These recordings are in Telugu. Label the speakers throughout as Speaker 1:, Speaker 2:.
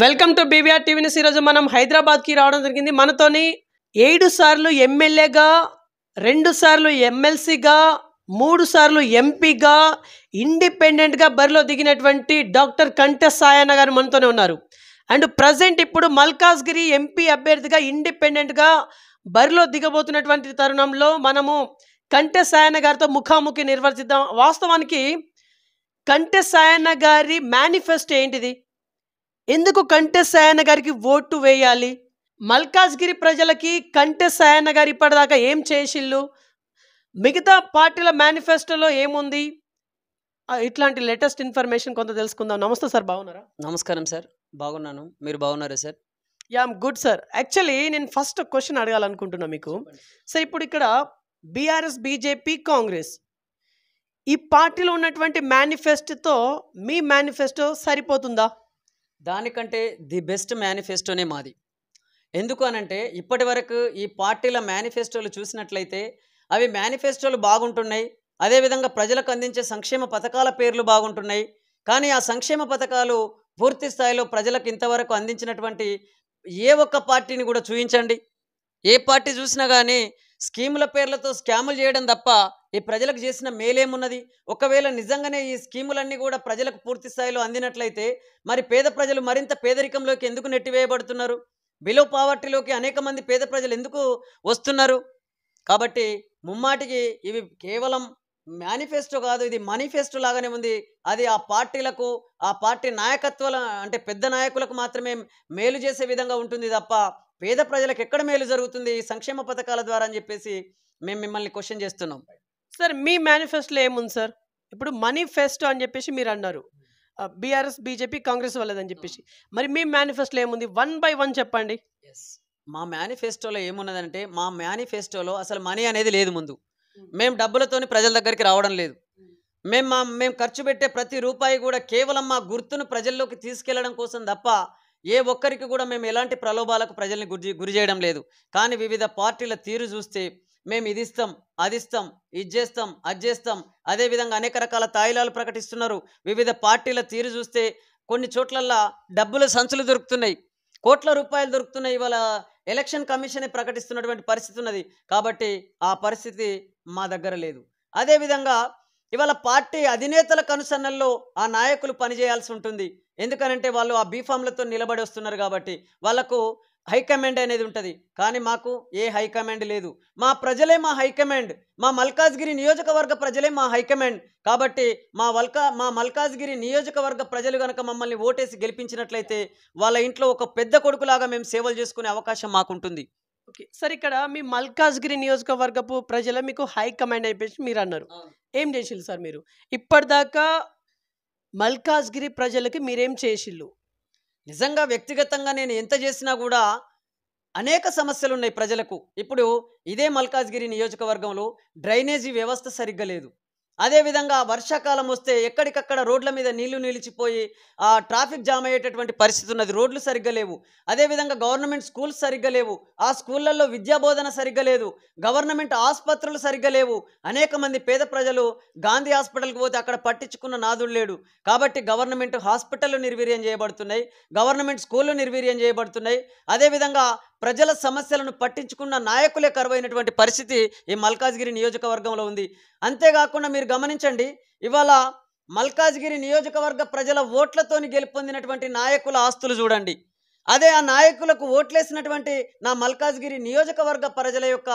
Speaker 1: Welcome to BBR TV news. ఈరోజు మనం హైదరాబాద్కి రావడం జరిగింది. మనతోని 7 సార్లు ఎమ్మెల్యేగా, 2 సార్లు ఎమ్మెల్సీగా, 3 సార్లు ఎంపీగా, ఇండిపెండెంట్గా బరిలో దిగినటువంటి డాక్టర్ కంటె సాయన్న గారు మనతోనే ఉన్నారు. అండ్ ప్రజెంట్ ఇప్పుడు మల్కాజ్గిరి ఎంపీ అభ్యర్థిగా ఇండిపెండెంట్గా బరిలో దిగబోతున్నటువంటి తరుణంలో మనము కంటె సాయన్న గారితో ముఖాముఖి నిర్వర్తిద్దాం. వాస్తవానికి కంటె సాయన్న గారి మేనిఫెస్టో ఏంటిది? ఎందుకు కంటె సాయన్న గారికి ఓటు వేయాలి? మల్కాజ్గిరి ప్రజలకి కంటె సాయన్న గారు ఇప్పటిదాకా ఏం చేసిళ్ళు? మిగతా పార్టీల మేనిఫెస్టోలో ఏముంది? ఇట్లాంటి లేటెస్ట్ ఇన్ఫర్మేషన్ కొంత తెలుసుకుందాం. నమస్తే సార్, బాగున్నారా?
Speaker 2: నమస్కారం సార్, బాగున్నాను. మీరు బాగున్నారా sir?
Speaker 1: Yeah, I'm good sir. Actually నేను ఫస్ట్ క్వశ్చన్ అడగాలనుకుంటున్నా మీకు. సార్, ఇప్పుడు ఇక్కడ బీఆర్ఎస్, బీజేపీ, కాంగ్రెస్ ఈ పార్టీలో ఉన్నటువంటి మేనిఫెస్టోతో మీ మేనిఫెస్టో సరిపోతుందా?
Speaker 2: దానికంటే ది బెస్ట్ మేనిఫెస్టోనే మాది. ఎందుకు అనంటే ఇప్పటి వరకు ఈ పార్టీల మేనిఫెస్టోలు చూసినట్లయితే అవి మేనిఫెస్టోలు బాగుంటున్నాయి, అదేవిధంగా ప్రజలకు అందించే సంక్షేమ పథకాల పేర్లు బాగుంటున్నాయి. కానీ ఆ సంక్షేమ పథకాలు పూర్తి స్థాయిలో ప్రజలకు ఇంతవరకు అందించినటువంటి ఏ ఒక్క పార్టీని కూడా చూపించండి. ఏ పార్టీ చూసినా కానీ స్కీముల పేర్లతో స్కాములు చేయడం తప్ప ఈ ప్రజలకు చేసిన మేలేమున్నది? ఒకవేళ నిజంగానే ఈ స్కీములన్నీ కూడా ప్రజలకు పూర్తి స్థాయిలో అందినట్లయితే మరి పేద ప్రజలు మరింత పేదరికంలోకి ఎందుకు నెట్టివేయబడుతున్నారు? బిలో పావర్టీలోకి అనేక మంది పేద ప్రజలు ఎందుకు వస్తున్నారు? కాబట్టి ముమ్మాటికి ఇవి కేవలం మేనిఫెస్టో కాదు, ఇది మేనిఫెస్టో లాగానే ఉంది. అది ఆ పార్టీలకు, ఆ పార్టీ నాయకత్వాల అంటే పెద్ద నాయకులకు మాత్రమే మేలు చేసే విధంగా ఉంటుంది తప్ప పేద ప్రజలకు ఎక్కడ మేలు జరుగుతుంది ఈ సంక్షేమ పథకాల ద్వారా అని చెప్పేసి మేము మిమ్మల్ని క్వశ్చన్ చేస్తున్నాం.
Speaker 1: సార్, మీ మేనిఫెస్టోలో ఏముంది సార్? ఇప్పుడు మేనిఫెస్టో అని చెప్పేసి మీరు అన్నారు, బీఆర్ఎస్, బీజేపీ, కాంగ్రెస్ వాళ్ళదని చెప్పేసి. మరి మీ మేనిఫెస్టోలో ఏముంది? 1 by 1 చెప్పండి.
Speaker 2: మా మేనిఫెస్టోలో ఏమున్నదంటే మా మేనిఫెస్టోలో అసలు మనీ అనేది లేదు. ముందు మేము డబ్బులతోని ప్రజల దగ్గరికి రావడం లేదు. మేము ఖర్చు పెట్టే ప్రతి రూపాయి కూడా కేవలం మా గుర్తును ప్రజల్లోకి తీసుకెళ్లడం కోసం తప్ప ఏ ఒక్కరికి కూడా మేము ఎలాంటి ప్రలోభాలకు ప్రజల్ని గురి చేయడం లేదు. కానీ వివిధ పార్టీల తీరు చూస్తే మేము ఇది ఇస్తాం, అది ఇస్తాం, ఇది చేస్తాం, అది చేస్తాం, అదేవిధంగా అనేక రకాల తాయిలాలు ప్రకటిస్తున్నారు. వివిధ పార్టీల తీరు చూస్తే కొన్ని చోట్లల్లా డబ్బుల సంచులు దొరుకుతున్నాయి, కోట్ల రూపాయలు దొరుకుతున్నాయి. ఇవాళ ఎలక్షన్ కమిషనే ప్రకటిస్తున్నటువంటి పరిస్థితి ఉన్నది. కాబట్టి ఆ పరిస్థితి మా దగ్గర లేదు. అదేవిధంగా ఇవాళ పార్టీ అధినేతల కనుసన్నల్లో ఆ నాయకులు పనిచేయాల్సి ఉంటుంది. ఎందుకనంటే వాళ్ళు ఆ బీఫామ్లతో నిలబడి వస్తున్నారు కాబట్టి వాళ్ళకు హైకమాండ్ అనేది ఉంటుంది. కానీ మాకు ఏ హైకమాండ్ లేదు. మా ప్రజలే మా హైకమాండ్, మా మల్కాజ్గిరి నియోజకవర్గ ప్రజలే మా హైకమాండ్. కాబట్టి మా మల్కాజ్గిరి నియోజకవర్గ ప్రజలు కనుక మమ్మల్ని ఓటేసి గెలిపించినట్లయితే వాళ్ళ ఇంట్లో ఒక పెద్ద కొడుకులాగా మేము సేవలు చేసుకునే అవకాశం మాకుంటుంది.
Speaker 1: ఓకే సార్, ఇక్కడ మీ మల్కాజ్గిరి నియోజకవర్గపు ప్రజలు మీకు హైకమాండ్ అయిపోయి మీరు అన్నారు. ఏం చేసిల్లు సార్ మీరు ఇప్పటిదాకా? మల్కాజ్గిరి ప్రజలకి మీరేం చేసిల్లు?
Speaker 2: నిజంగా వ్యక్తిగతంగా నేను ఎంత చేసినా కూడా అనేక సమస్యలు ఉన్నాయి ప్రజలకు. ఇప్పుడు ఇదే మల్కాజ్గిరి నియోజకవర్గంలో డ్రైనేజీ వ్యవస్థ సరిగ్గా లేదు. అదేవిధంగా వర్షాకాలం వస్తే ఎక్కడికక్కడ రోడ్ల మీద నీళ్లు నిలిచిపోయి ఆ ట్రాఫిక్ జామ్ అయ్యేటటువంటి పరిస్థితి ఉన్నది. రోడ్లు సరిగ్గా లేవు. అదేవిధంగా గవర్నమెంట్ స్కూల్స్ సరిగ్గా లేవు. ఆ స్కూళ్ళల్లో విద్యాబోధన సరిగ్గా లేదు. గవర్నమెంట్ ఆసుపత్రులు సరిగ్గా లేవు. అనేక మంది పేద ప్రజలు గాంధీ హాస్పిటల్కి పోతే అక్కడ పట్టించుకున్న నాదుడు లేడు. కాబట్టి గవర్నమెంట్ హాస్పిటళ్ళు నిర్వీర్యం చేయబడుతున్నాయి, గవర్నమెంట్ స్కూళ్ళు నిర్వీర్యం చేయబడుతున్నాయి. అదేవిధంగా ప్రజల సమస్యలను పట్టించుకున్న నాయకులే కరువైనటువంటి పరిస్థితి ఈ మల్కాజ్గిరి నియోజకవర్గంలో ఉంది. అంతేకాకుండా మీరు గమనించండి, ఇవాళ మల్కాజ్గిరి నియోజకవర్గ ప్రజల ఓట్లతోని గెలుపొందినటువంటి నాయకుల ఆస్తులు చూడండి. అదే ఆ నాయకులకు ఓట్లేసినటువంటి నా మల్కాజ్గిరి నియోజకవర్గ ప్రజల యొక్క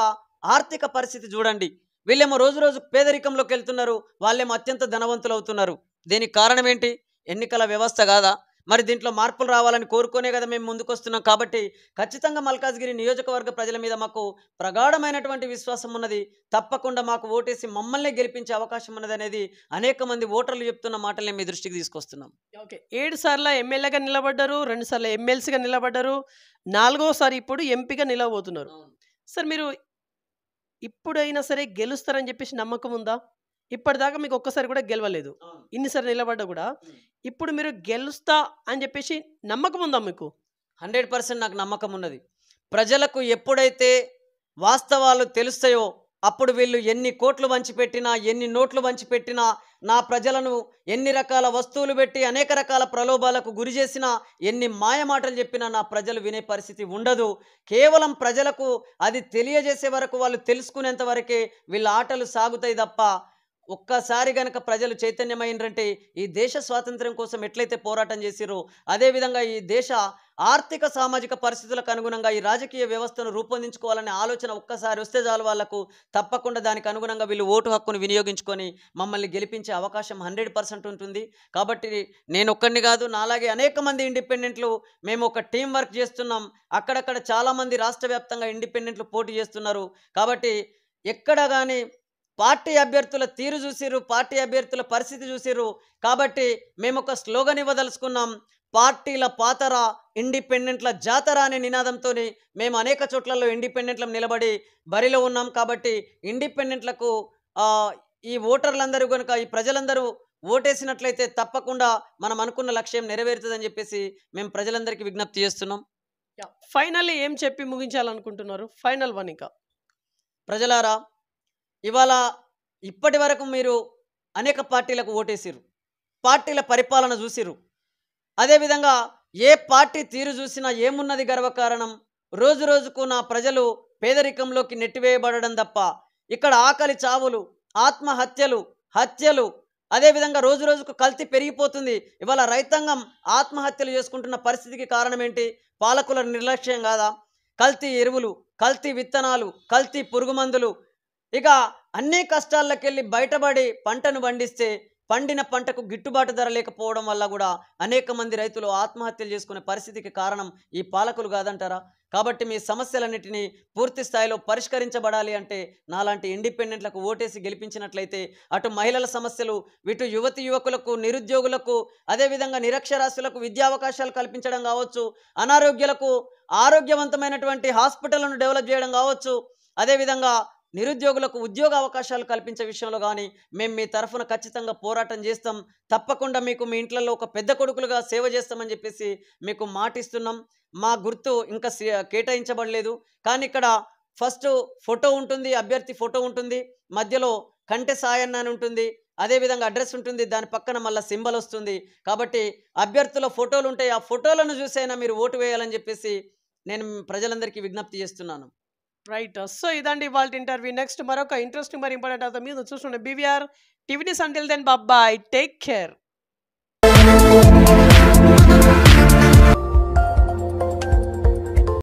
Speaker 2: ఆర్థిక పరిస్థితి చూడండి. వీళ్ళేమో రోజు రోజు పేదరికంలోకి వెళ్తున్నారు, వాళ్ళేమో అత్యంత ధనవంతులు అవుతున్నారు. దీనికి కారణం ఏంటి? ఎన్నికల వ్యవస్థ కాదా? మరి దీంట్లో మార్పులు రావాలని కోరుకునే కదా మేము ముందుకొస్తున్నాం. కాబట్టి ఖచ్చితంగా మల్కాజ్గిరి నియోజకవర్గ ప్రజల మీద మాకు ప్రగాఢమైనటువంటి విశ్వాసం ఉన్నది. తప్పకుండా మాకు ఓటేసి మమ్మల్ని గెలిపించే అవకాశం ఉన్నది అనేది అనేక మంది ఓటర్లు చెప్తున్న మాటల్ని మీ దృష్టికి తీసుకొస్తున్నాం.
Speaker 1: ఓకే, 7 సార్లు ఎమ్మెల్యేగా నిలబడ్డారు, 2 సార్లు ఎమ్మెల్సీగా నిలబడ్డారు, 4వసారి ఇప్పుడు ఎంపీగా నిలవబోతున్నారు. సార్, మీరు ఇప్పుడైనా సరే గెలుస్తారని చెప్పేసి నమ్మకం ఉందా? ఇప్పటిదాకా మీకు ఒక్కసారి కూడా గెలవలేదు, ఇన్నిసార్లు నిలబడ్డా కూడా. ఇప్పుడు మీరు గెలుస్తా అని చెప్పేసి నమ్మకం ఉందా మీకు?
Speaker 2: 100% నాకు నమ్మకం ఉన్నది. ప్రజలకు ఎప్పుడైతే వాస్తవాలు తెలుస్తాయో, అప్పుడు వీళ్ళు ఎన్ని కోట్లు పంచిపెట్టినా, ఎన్ని నోట్లు పంచిపెట్టినా, నా ప్రజలను ఎన్ని రకాల వస్తువులు పెట్టి అనేక రకాల ప్రలోభాలకు గురి చేసినా, ఎన్ని మాయమాటలు చెప్పినా నా ప్రజలు వినే పరిస్థితి ఉండదు. కేవలం ప్రజలకు అది తెలియజేసే వరకు, వాళ్ళు తెలుసుకునేంత వరకే వీళ్ళ ఆటలు సాగుతాయి తప్ప, ఒక్కసారి గనక ప్రజలు చైతన్యమైనరంటే ఈ దేశ స్వాతంత్ర్యం కోసం ఎట్లయితే పోరాటం చేసిరో, అదేవిధంగా ఈ దేశ ఆర్థిక సామాజిక పరిస్థితులకు అనుగుణంగా ఈ రాజకీయ వ్యవస్థను రూపొందించుకోవాలనే ఆలోచన ఒక్కసారి వస్తే చాలు వాళ్ళకు, తప్పకుండా దానికి అనుగుణంగా వీళ్ళు ఓటు హక్కును వినియోగించుకొని మమ్మల్ని గెలిపించే అవకాశం 100% ఉంటుంది. కాబట్టి నేను ఒక్కడిని కాదు, నాలాగే అనేక మంది ఇండిపెండెంట్లు మేము ఒక టీం వర్క్ చేస్తున్నాం. అక్కడక్కడ చాలామంది రాష్ట్ర వ్యాప్తంగా ఇండిపెండెంట్లు పోటీ చేస్తున్నారు. కాబట్టి ఎక్కడ కానీ పార్టీ అభ్యర్థుల తీరు చూసిర్రు, పార్టీ అభ్యర్థుల పరిస్థితి చూసిర్రు. కాబట్టి మేము ఒక స్లోగన్ ఇవ్వదలుచుకున్నాం, పార్టీల పాతర ఇండిపెండెంట్ల జాతర అనే నినాదంతో మేము అనేక చోట్లలో ఇండిపెండెంట్లను నిలబడి బరిలో ఉన్నాం. కాబట్టి ఇండిపెండెంట్లకు ఈ ఓటర్లందరూ కనుక, ఈ ప్రజలందరూ ఓటేసినట్లయితే తప్పకుండా మనం అనుకున్న లక్ష్యం నెరవేరుతుందని చెప్పేసి మేము ప్రజలందరికీ విజ్ఞప్తి చేస్తున్నాం.
Speaker 1: ఫైనల్లీ ఏం చెప్పి ముగించాలనుకుంటున్నారు? Final one. ఇంకా
Speaker 2: ప్రజలారా, ఇవాళ ఇప్పటి వరకు మీరు అనేక పార్టీలకు ఓటేసిరు, పార్టీల పరిపాలన చూసిరు. అదేవిధంగా ఏ పార్టీ తీరు చూసినా ఏమున్నది గర్వకారణం? రోజు రోజుకు నా ప్రజలు పేదరికంలోకి నెట్టివేయబడడం తప్ప ఇక్కడ ఆకలి చావులు, ఆత్మహత్యలు, హత్యలు, అదేవిధంగా రోజు రోజుకు కల్తీ పెరిగిపోతుంది. ఇవాళ రైతాంగం ఆత్మహత్యలు చేసుకుంటున్న పరిస్థితికి కారణం ఏంటి? పాలకుల నిర్లక్ష్యం కాదా? కల్తీ ఎరువులు, కల్తీ విత్తనాలు, కల్తీ పురుగు మందులు, ఇక అన్ని కష్టాల్లోకెళ్ళి బయటపడి పంటను పండిస్తే పండిన పంటకు గిట్టుబాటు ధర లేకపోవడం వల్ల కూడా అనేక మంది రైతులు ఆత్మహత్యలు చేసుకునే పరిస్థితికి కారణం ఈ పాలకులు కాదంటారా? కాబట్టి మీ సమస్యలన్నిటినీ పూర్తి స్థాయిలో పరిష్కరించబడాలి అంటే నాలాంటి ఇండిపెండెంట్లకు ఓటేసి గెలిపించినట్లయితే అటు మహిళల సమస్యలు, ఇటు యువతి యువకులకు, నిరుద్యోగులకు, అదేవిధంగా నిరక్షరాస్యులకు విద్యావకాశాలు కల్పించడం కావచ్చు, అనారోగ్యులకు ఆరోగ్యవంతమైనటువంటి హాస్పిటళ్లను డెవలప్ చేయడం కావచ్చు, అదేవిధంగా నిరుద్యోగులకు ఉద్యోగ అవకాశాలు కల్పించే విషయంలో కానీ మేము మీ తరఫున ఖచ్చితంగా పోరాటం చేస్తాం. తప్పకుండా మీకు మీ ఇంట్లలో ఒక పెద్ద కొడుకులుగా సేవ చేస్తామని చెప్పేసి మీకు మాటిస్తున్నాం. మా గుర్తు ఇంకా కేటాయించబడలేదు, కానీ ఇక్కడ ఫస్ట్ ఫోటో ఉంటుంది, అభ్యర్థి ఫోటో ఉంటుంది, మధ్యలో కంటె సాయన్న అని ఉంటుంది, అదేవిధంగా అడ్రస్ ఉంటుంది, దాని పక్కన మళ్ళీ సింబల్ వస్తుంది. కాబట్టి అభ్యర్థుల ఫోటోలు ఉంటాయి, ఆ ఫోటోలను చూసైనా మీరు ఓటు వేయాలని చెప్పేసి నేను ప్రజలందరికీ విజ్ఞప్తి చేస్తున్నాను.
Speaker 1: రైట్. సో ఇదండి ఇవాళ ఇంటర్వ్యూ. నెక్స్ట్ మరొక ఇంట్రెస్టింగ్ మరి ఇంపార్టెంట్ అవుతాం మీరు చూస్తుండే BVR TV. Until then bye, take care.